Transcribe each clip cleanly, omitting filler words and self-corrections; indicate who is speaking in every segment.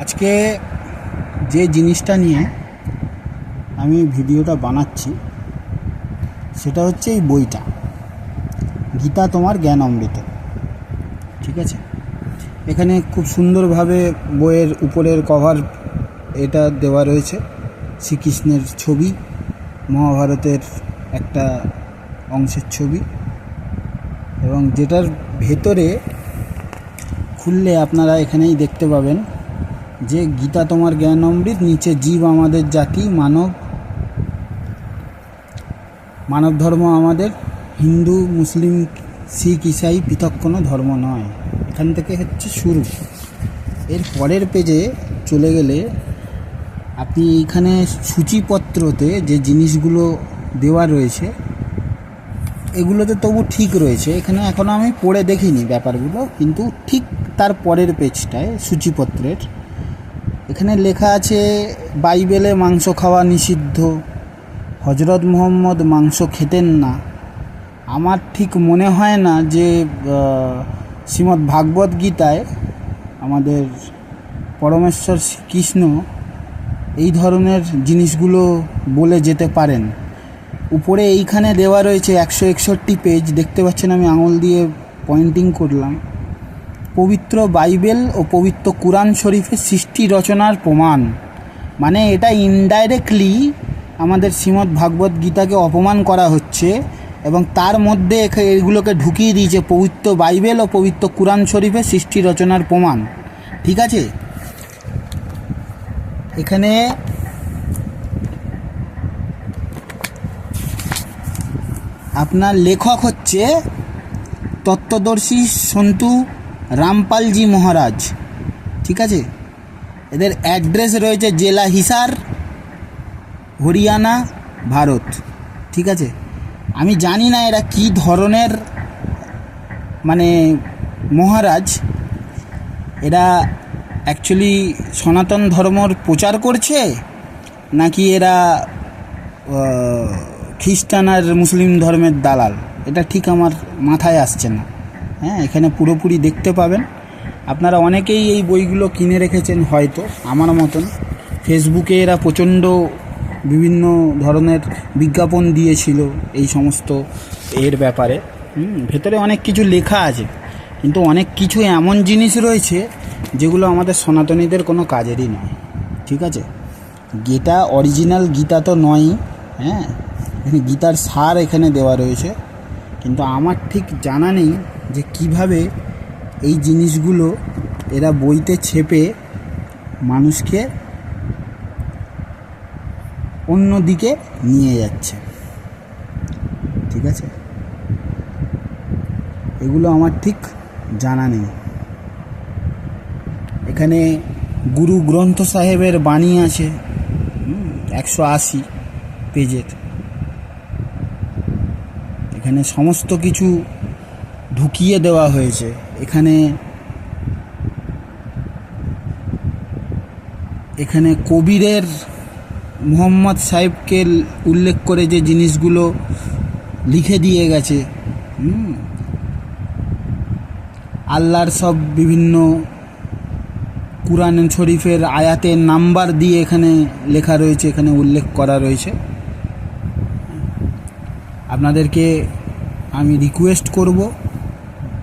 Speaker 1: আজকে যে জিনিসটা নিয়ে আমি ভিডিওটা বানাচ্ছি সেটা হচ্ছে এই বইটা, গীতা তোমার জ্ঞান অমৃত। ঠিক আছে, এখানে খুব সুন্দরভাবে বইয়ের উপরের কভার এটা দেওয়া রয়েছে, শ্রীকৃষ্ণের ছবি, মহাভারতের একটা অংশের ছবি, এবং যেটার ভেতরে খুললে আপনারা এখানেই দেখতে পাবেন যে গীতা তোমার জ্ঞান অমৃত, নিচে জীব আমাদের জাতি, মানব ধর্ম আমাদের, হিন্দু মুসলিম শিখ ইসাই পৃথক কোনো ধর্ম নয়। এখান থেকে হচ্ছে শুরু। এর পরের পেজে চলে গেলে আপনি এইখানে সূচিপত্রতে যে জিনিসগুলো দেওয়া রয়েছে এগুলোতে তবু ঠিক রয়েছে। এখানে এখনও আমি পড়ে দেখিনি ব্যাপারগুলো, কিন্তু ঠিক তার পরের পেজটায় সূচিপত্রের এখানে লেখা আছে বাইবেলে মাংস খাওয়া নিষিদ্ধ, হজরত মুহাম্মদ মাংস খেতেন না। আমার ঠিক মনে হয় না যে শ্রীমদ্ ভাগবত গীতায় আমাদের পরমেশ্বর শ্রীকৃষ্ণ এই ধরনের জিনিসগুলো বলে যেতে পারেন। উপরে এইখানে দেওয়া রয়েছে 161 পেজ, দেখতে পাচ্ছেন আমি আঙুল দিয়ে পয়েন্টিং করলাম। পবিত্র বাইবেল ও পবিত্র কুরআন শরীফের সৃষ্টি রচনার প্রমাণ, মানে এটা ইনডাইরেক্টলি আমাদের শ্রীমদ্ ভাগবত গীতাকে অপমান করা হচ্ছে, এবং তার মধ্যে এগুলোকে ঢুকিয়ে দিয়েছে পবিত্র বাইবেল ও পবিত্র কুরআন শরীফের সৃষ্টি রচনার প্রমাণ। ঠিক আছে, এখানে আপনার লেখক হচ্ছে তত্ত্বদর্শী সন্তু রামপালজি মহারাজ। ঠিক আছে, এদের অ্যাড্রেস রয়েছে জেলা হিসার, হরিয়ানা, ভারত। ঠিক আছে, আমি জানি না এরা কি ধরনের মানে মহারাজ, এরা অ্যাকচুয়ালি সনাতন ধর্মর প্রচার করছে নাকি এরা খ্রিস্টান আর মুসলিম ধর্মের দালাল, এটা ঠিক আমার মাথায় আসছে না। হ্যাঁ, এখানে পুরোপুরি দেখতে পাবেন। আপনারা অনেকেই এই বইগুলো কিনে রেখেছেন হয়তো আমার মতন। ফেসবুকে এরা প্রচণ্ড বিভিন্ন ধরনের বিজ্ঞাপন দিয়েছিল এই সমস্ত এর ব্যাপারে। ভেতরে অনেক কিছু লেখা আছে, কিন্তু অনেক কিছু এমন জিনিস রয়েছে যেগুলো আমাদের সনাতনীদের কোনো কাজেরই নয়। ঠিক আছে, গীতা অরিজিনাল গীতা তো নয়ই। হ্যাঁ, এখানে গীতার সার এখানে দেওয়া রয়েছে, কিন্তু আমার ঠিক জানা নেই যে কিভাবে এই জিনিসগুলো এরা বইতে ছেপে মানুষকে অন্য দিকে নিয়ে যাচ্ছে। ঠিক আছে, এগুলো আমার ঠিক জানা নেই। এখানে গুরু গ্রন্থ সাহেবের বাণী আছে 180 পেজের। এখানে সমস্ত কিছু ঢুকিয়ে দেওয়া হয়েছে। এখানে কবিরের মুহাম্মদ সাহেবকে উল্লেখ করে যে জিনিসগুলো লিখে দিয়ে গেছে, আল্লাহর সব বিভিন্ন কুরআন শরীফের আয়াতের নাম্বার দিয়ে এখানে লেখা রয়েছে, এখানে উল্লেখ করা রয়েছে। আপনাদেরকে আমি রিকোয়েস্ট করব,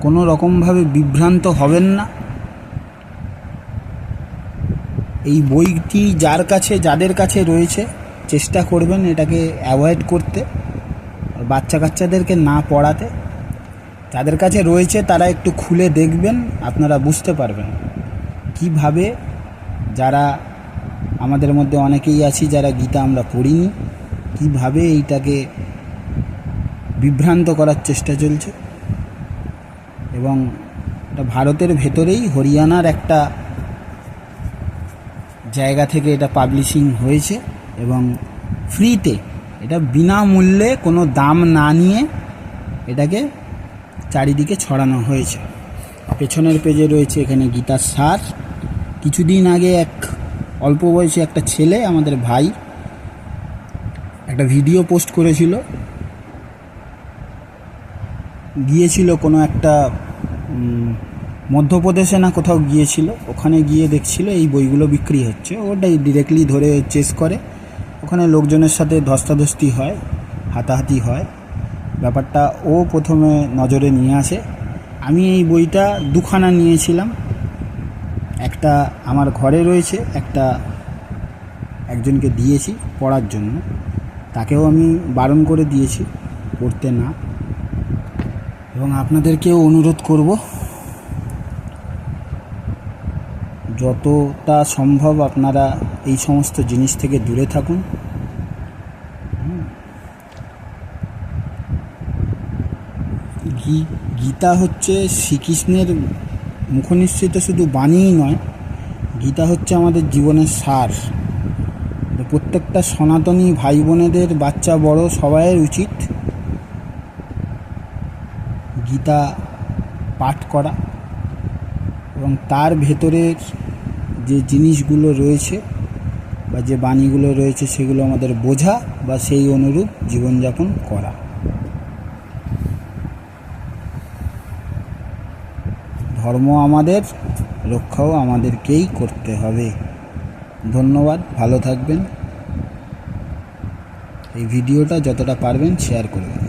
Speaker 1: কোনো রকমভাবে বিভ্রান্ত হবেন না। এই বইটি যাদের কাছে রয়েছে চেষ্টা করবেন এটাকে অ্যাভয়েড করতে, বাচ্চা কাচ্চাদেরকে না পড়াতে। যাদের কাছে রয়েছে তারা একটু খুলে দেখবেন, আপনারা বুঝতে পারবেন কিভাবে যারা আমাদের মধ্যে অনেকেই আছি যারা গীতা আমরা পড়িনি, কিভাবে এইটাকে বিভ্রান্ত করার চেষ্টা চলছে। এবং এটা ভারতের ভেতরেই হরিয়ানার একটা জায়গা থেকে এটা পাবলিশিং হয়েছে, এবং ফ্রিতে, এটা বিনামূল্যে কোনো দাম না নিয়ে এটাকে চারিদিকে ছড়ানো হয়েছে। পেছনের পেজে রয়েছে এখানে গীতার সার। কিছুদিন আগে এক অল্প বয়সী একটা ছেলে, আমাদের ভাই, একটা ভিডিও পোস্ট করেছিল, গিয়েছিল কোনো একটা মধ্যপ্রদেশে না কোথাও গিয়েছিল, ওখানে গিয়ে দেখছিল এই বইগুলো বিক্রি হচ্ছে। ওটাই ডিরেক্টলি ধরে চেস করে, ওখানে লোকজনের সাথে ধস্তাধস্তি হয়, হাতাহাতি হয়। ব্যাপারটা ও প্রথমে নজরে নিয়ে আসে। আমি এই বইটা দুখানা নিয়েছিলাম, একটা আমার ঘরে রয়েছে, একটা একজনকে দিয়েছি পড়ার জন্য। তাকেও আমি বারণ করে দিয়েছি পড়তে না। এবং আপনাদেরকেও অনুরোধ করব, যতটা সম্ভব আপনারা এই সমস্ত জিনিস থেকে দূরে থাকুন। গীতা হচ্ছে শ্রীকৃষ্ণের মুখনিসৃত শুধু বাণীই নয়, গীতা হচ্ছে আমাদের জীবনের সার। প্রত্যেকটা সনাতনী ভাই বোনেদের, বাচ্চা বড় সবাইয়ের উচিত গীতা পাঠ করা এবং তার ভেতরের যে জিনিসগুলো রয়েছে বা যে বাণীগুলো রয়েছে সেগুলো আমাদের বোঝা বা সেই অনুরূপ জীবনযাপন করা। ধর্ম আমাদের, রক্ষাও আমাদেরকেই করতে হবে। ধন্যবাদ, ভালো থাকবেন। এই ভিডিওটা যতটা পারবেন শেয়ার করবেন।